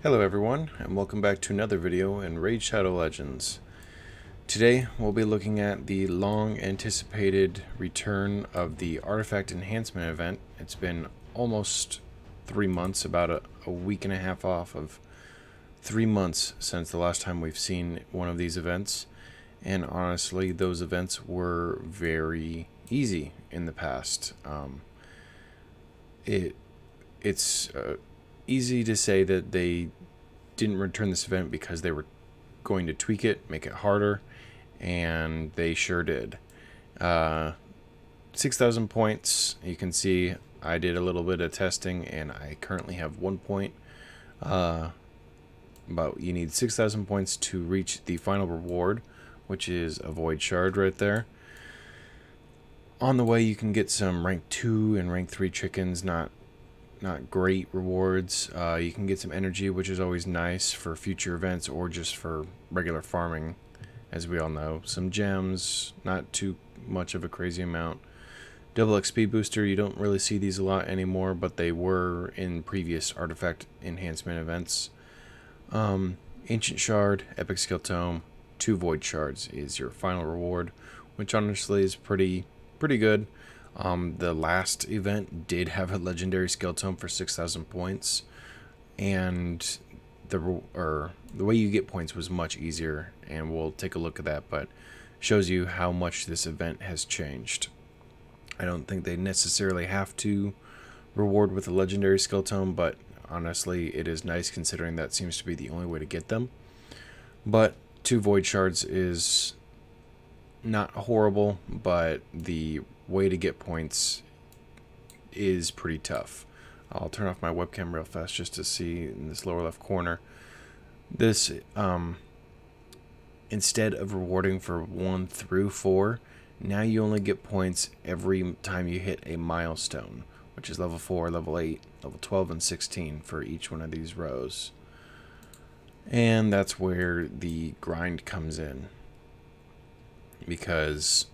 Hello everyone, and welcome back to another video in Raid Shadow Legends. Today we'll be looking at the long anticipated return of the Artifact Enhancement event. It's been almost 3 months, about a week and a half off of 3 months since the last time we've seen one of these events. And honestly, those events were very easy in the past. It's easy to say that they didn't return this event because they were going to tweak it, make it harder, and they sure did. 6,000 points. You can see I did a little bit of testing, and I currently have 1 point. But you need 6,000 points to reach the final reward, which is a Void Shard right there. On the way, you can get some rank 2 and rank 3 chickens, not great rewards. You can get some energy, which is always nice for future events or just for regular farming, as we all know. Some gems, not too much of a crazy amount. Double XP booster, you don't really see these a lot anymore, but they were in previous artifact enhancement events. Ancient Shard, Epic Skill Tome, 2 Void Shards is your final reward, which honestly is pretty good. The last event did have a legendary skill tome for 6,000 points, and the way you get points was much easier, and we'll take a look at that, but shows you how much this event has changed. I don't think they necessarily have to reward with a legendary skill tome, but honestly, it is nice considering that seems to be the only way to get them. But 2 Void Shards is not horrible, but the way to get points is pretty tough. I'll turn off my webcam real fast just to see in this lower left corner. This, instead of rewarding for 1 through 4, now you only get points every time you hit a milestone, which is level 4, level 8, level 12, and 16 for each one of these rows. And that's where the grind comes in, because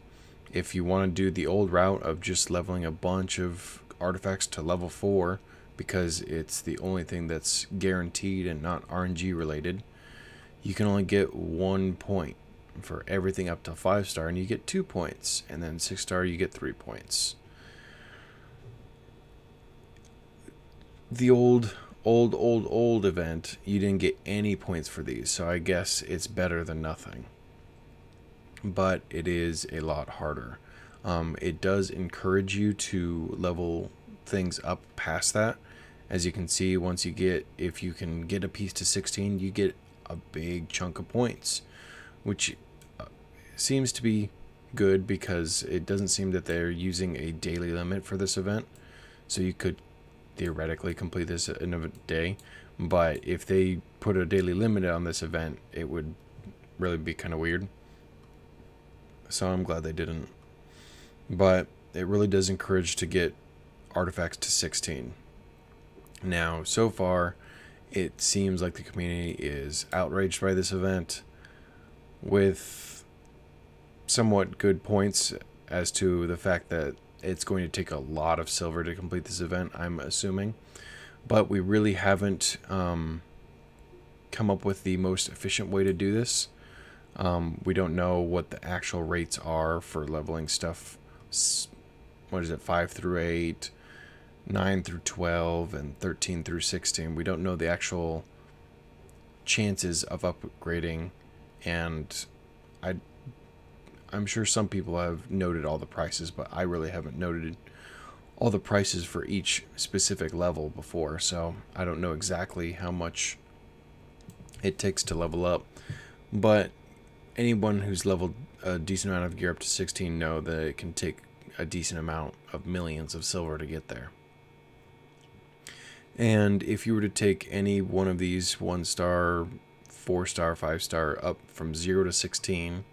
if you want to do the old route of just leveling a bunch of artifacts to level 4, because it's the only thing that's guaranteed and not RNG related, you can only get 1 point for everything up to 5-star, and you get 2 points, and then 6-star you get 3 points. The old event, you didn't get any points for these, so I guess it's better than nothing. But it is a lot harder. It does encourage you to level things up past that. As you can see, if you can get a piece to 16, you get a big chunk of points, which seems to be good because it doesn't seem that they're using a daily limit for this event. So you could theoretically complete this in a day, but if they put a daily limit on this event, it would really be kind of weird. So I'm glad they didn't. But it really does encourage to get artifacts to 16. Now, so far, it seems like the community is outraged by this event, with somewhat good points as to the fact that it's going to take a lot of silver to complete this event, I'm assuming. But we really haven't come up with the most efficient way to do this. We don't know what the actual rates are for leveling stuff. What is it, 5 through 8, 9 through 12, and 13 through 16. We don't know the actual chances of upgrading, and I'm sure some people have noted all the prices, but I really haven't noted all the prices for each specific level before, so I don't know exactly how much it takes to level up. But anyone who's leveled a decent amount of gear up to 16 know that it can take a decent amount of millions of silver to get there. And if you were to take any one of these 1-star, 4-star, 5-star up from 0 to 16,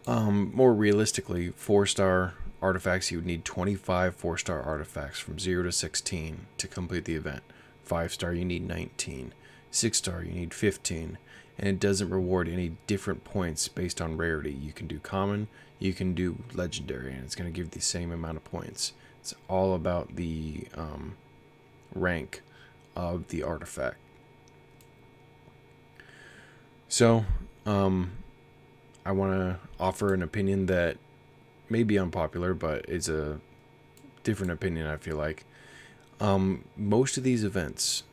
more realistically, 4-star artifacts, you would need 25 4-star artifacts from 0 to 16 to complete the event. 5-star, you need 19. 6-star, you need 15. And it doesn't reward any different points based on rarity. You can do common, you can do legendary, and it's going to give the same amount of points. It's all about the rank of the artifact. So, I want to offer an opinion that may be unpopular, but it's a different opinion, I feel like. Most of these events,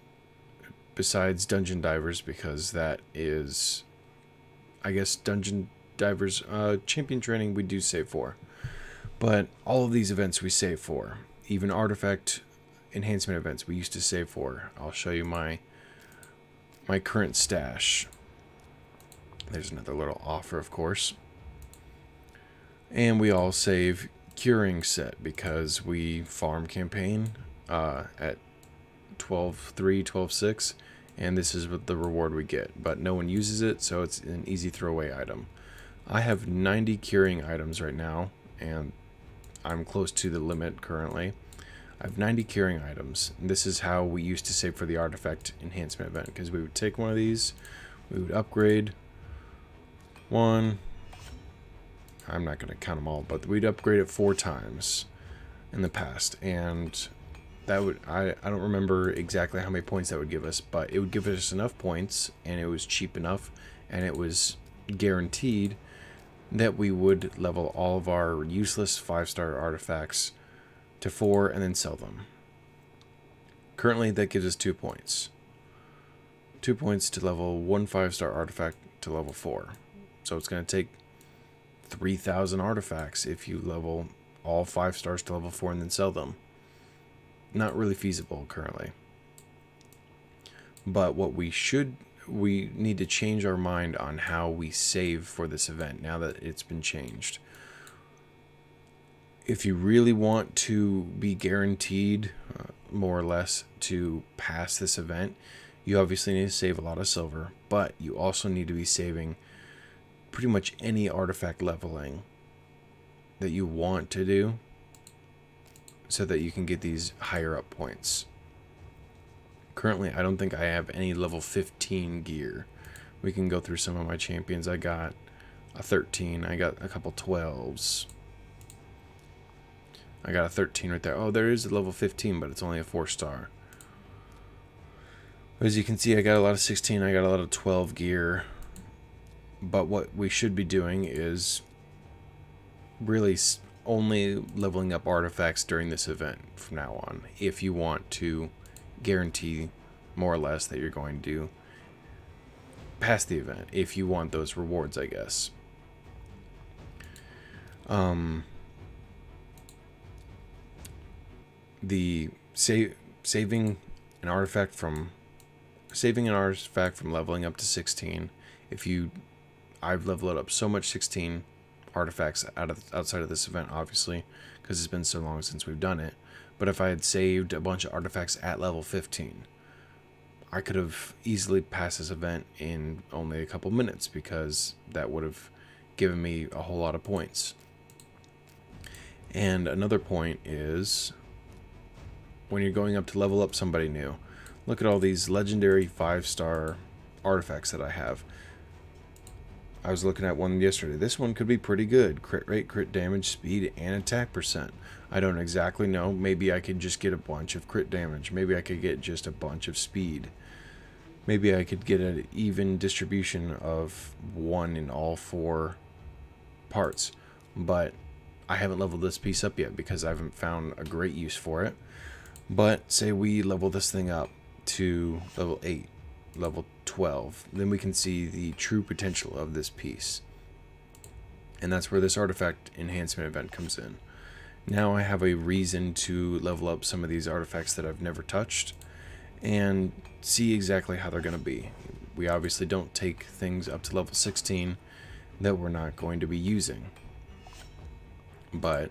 besides Dungeon Divers, because that is, I guess, Dungeon Divers champion training we do save for. But all of these events we save for. Even artifact enhancement events we used to save for. I'll show you my current stash. There's another little offer, of course. And we all save curing set because we farm campaign at 12.3, 12.6, and this is what the reward we get. But no one uses it, so it's an easy throwaway item. I have 90 curing items right now, and I'm close to the limit currently. I have 90 curing items. And this is how we used to save for the artifact enhancement event, because we would take one of these, we would upgrade one. I'm not going to count them all, but we'd upgrade it 4 times in the past, and that would, I don't remember exactly how many points that would give us, but it would give us enough points, and it was cheap enough, and it was guaranteed that we would level all of our useless 5-star artifacts to 4 and then sell them. Currently, that gives us 2 points. 2 points to level 1 5-star artifact to level 4. So it's going to take 3,000 artifacts if you level all 5 stars to level 4 and then sell them. Not really feasible currently. But what we need to change our mind on how we save for this event now that it's been changed. If you really want to be guaranteed, more or less, to pass this event, you obviously need to save a lot of silver, but you also need to be saving pretty much any artifact leveling that you want to do so that you can get these higher up points. Currently, I don't think I have any level 15 gear. We can go through some of my champions. I got a 13. I got a couple 12s. I got a 13 right there. Oh, there is a level 15, but it's only a 4-star. As you can see, I got a lot of 16. I got a lot of 12 gear. But what we should be doing is really only leveling up artifacts during this event from now on, if you want to guarantee more or less that you're going to pass the event, if you want those rewards, I guess. The saving an artifact from leveling up to 16. I've leveled up so much 16 artifacts outside of this event, obviously, because it's been so long since we've done it. But if I had saved a bunch of artifacts at level 15, I could have easily passed this event in only a couple minutes, because that would have given me a whole lot of points. And another point is, when you're going up to level up somebody new, look at all these legendary 5-star artifacts that I have. I was looking at one yesterday. This one could be pretty good. Crit rate, crit damage, speed, and attack percent. I don't exactly know. Maybe I could just get a bunch of crit damage. Maybe I could get just a bunch of speed. Maybe I could get an even distribution of 1 in all 4 parts. But I haven't leveled this piece up yet because I haven't found a great use for it. But say we level this thing up to level 8, level 12, then we can see the true potential of this piece. And that's where this artifact enhancement event comes in. Now I have a reason to level up some of these artifacts that I've never touched and see exactly how they're going to be. We obviously don't take things up to level 16 that we're not going to be using. But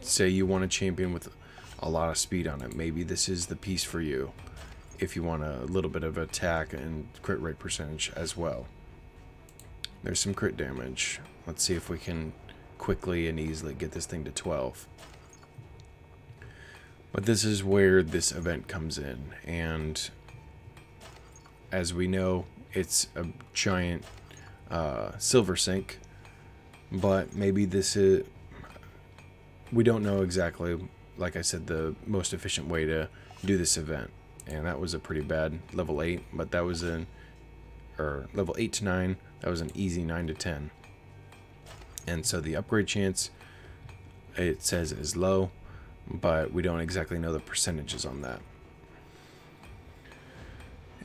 say you want a champion with a lot of speed on it. Maybe this is the piece for you if you want a little bit of attack and crit rate percentage as well. There's some crit damage. Let's see if we can quickly and easily get this thing to 12. But this is where this event comes in, and as we know, it's a giant silver sink, but maybe this is, we don't know exactly, like I said, the most efficient way to do this event. And that was a pretty bad level 8, but that was or level 8 to 9, that was an easy 9 to 10. And so the upgrade chance, it says, is low, but we don't exactly know the percentages on that.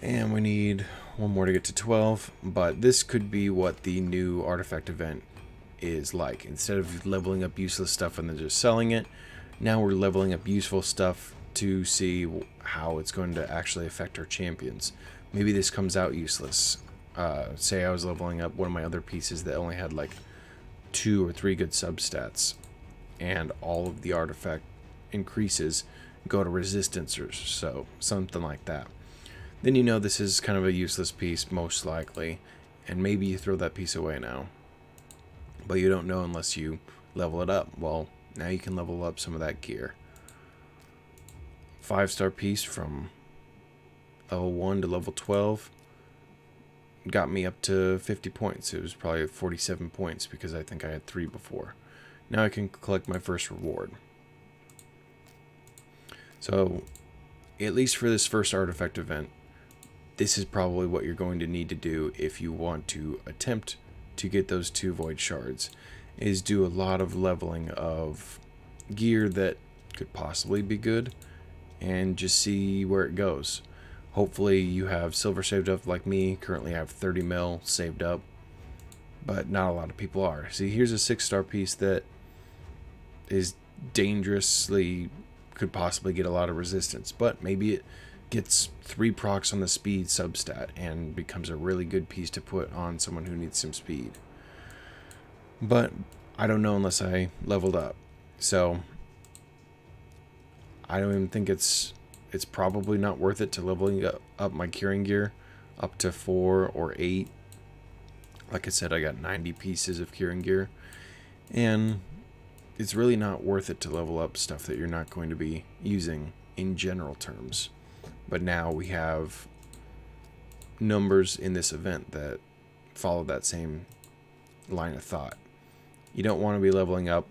And we need one more to get to 12, but this could be what the new artifact event is like. Instead of leveling up useless stuff and then just selling it, now we're leveling up useful stuff to see how it's going to actually affect our champions. Maybe this comes out useless. Say I was leveling up one of my other pieces that only had like 2 or 3 good substats, and all of the artifact increases go to resistance or so, something like that. Then you know this is kind of a useless piece, most likely, and maybe you throw that piece away now. But you don't know unless you level it up. Well, now you can level up some of that gear. 5-star piece from level 1 to level 12 got me up to 50 points. It was probably 47 points because I think I had 3 before. Now I can collect my first reward. So, at least for this first artifact event, this is probably what you're going to need to do if you want to attempt to get those 2 void shards, is do a lot of leveling of gear that could possibly be good and just see where it goes. Hopefully you have silver saved up like me. Currently I have 30 mil saved up, but not a lot of people are. See, here's a 6-star piece that is dangerously, could possibly get a lot of resistance, but maybe it gets 3 procs on the speed substat and becomes a really good piece to put on someone who needs some speed. But I don't know unless I leveled up. So I don't even think it's probably not worth it to leveling up my curing gear up to 4 or 8. Like I said, I got 90 pieces of curing gear, and it's really not worth it to level up stuff that you're not going to be using in general terms. But now we have numbers in this event that follow that same line of thought. You don't want to be leveling up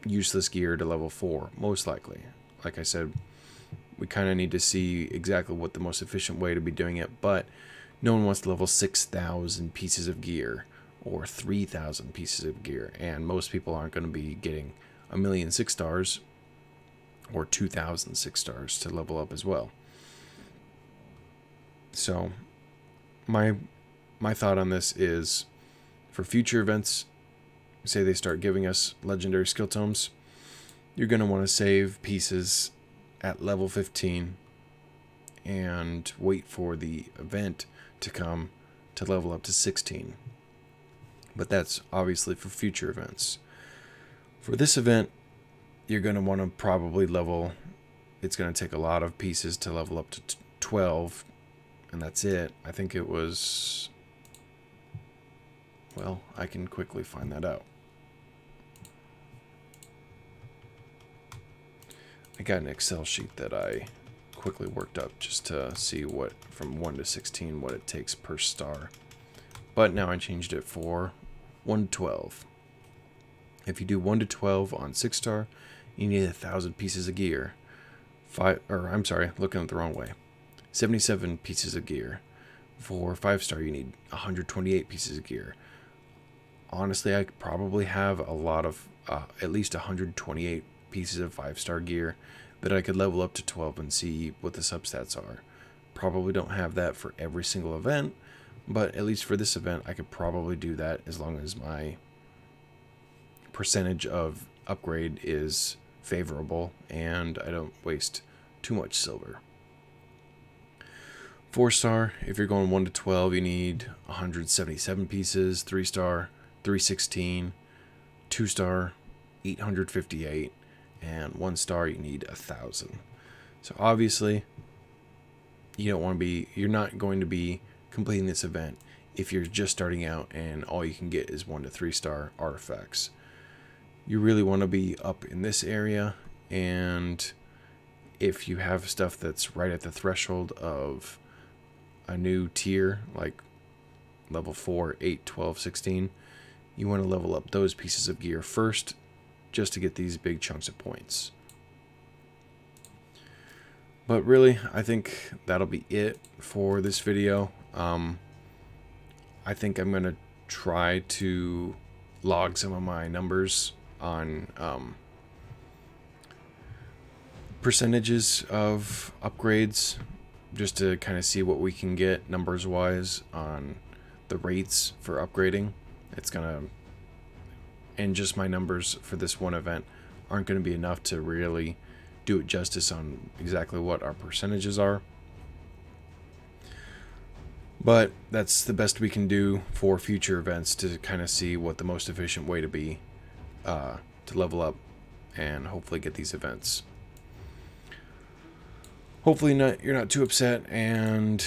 useless gear to level 4, most likely. Like I said, we kind of need to see exactly what the most efficient way to be doing it, but no one wants to level 6,000 pieces of gear or 3,000 pieces of gear, and most people aren't going to be getting 1,000,000 6-stars or 2,000 6-stars to level up as well. So my thought on this is, for future events, say they start giving us legendary skill tomes, you're going to want to save pieces at level 15 and wait for the event to come to level up to 16. But that's obviously for future events. For this event, you're going to want to probably level, it's going to take a lot of pieces to level up to 12, and that's it. I think it was, well, I can quickly find that out. I got an Excel sheet that I quickly worked up just to see what, from 1 to 16, what it takes per star. But now I changed it for 1 to 12. If you do 1 to 12 on 6-star, you need 1,000 pieces of gear. Looking at the wrong way. 77 pieces of gear. For 5-star, you need 128 pieces of gear. Honestly, I could probably have a lot of, at least 128 pieces of 5-star gear that I could level up to 12 and see what the substats are. Probably don't have that for every single event, but at least for this event, I could probably do that as long as my percentage of upgrade is favorable and I don't waste too much silver. 4-star, if you're going 1 to 12, you need 177 pieces. 3-star, 316. 2-star, 858. And 1-star, you need 1,000. So obviously, you're not going to be completing this event if you're just starting out and all you can get is 1 to 3-star artifacts. You really want to be up in this area, and if you have stuff that's right at the threshold of a new tier, like level 4, 8, 12, 16, you want to level up those pieces of gear first just to get these big chunks of points. But really, I think that'll be it for this video. I think I'm going to try to log some of my numbers on percentages of upgrades, just to kind of see what we can get numbers wise on the rates for upgrading. It's gonna, and just my numbers for this one event aren't going to be enough to really do it justice on exactly what our percentages are. But that's the best we can do for future events, to kind of see what the most efficient way to be to level up and hopefully get these events. Hopefully you're not too upset and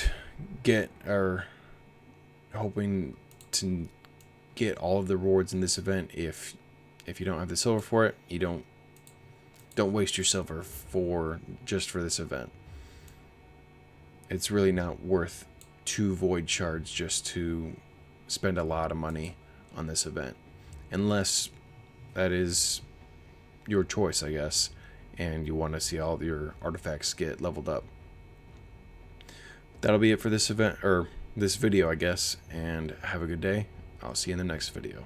hoping to get all of the rewards in this event. If you don't have the silver for it, you don't waste your silver just for this event. It's really not worth 2 void shards just to spend a lot of money on this event, unless that is your choice, I guess, and you want to see all of your artifacts get leveled up. That'll be it for this event, or this video, I guess, and have a good day. I'll see you in the next video.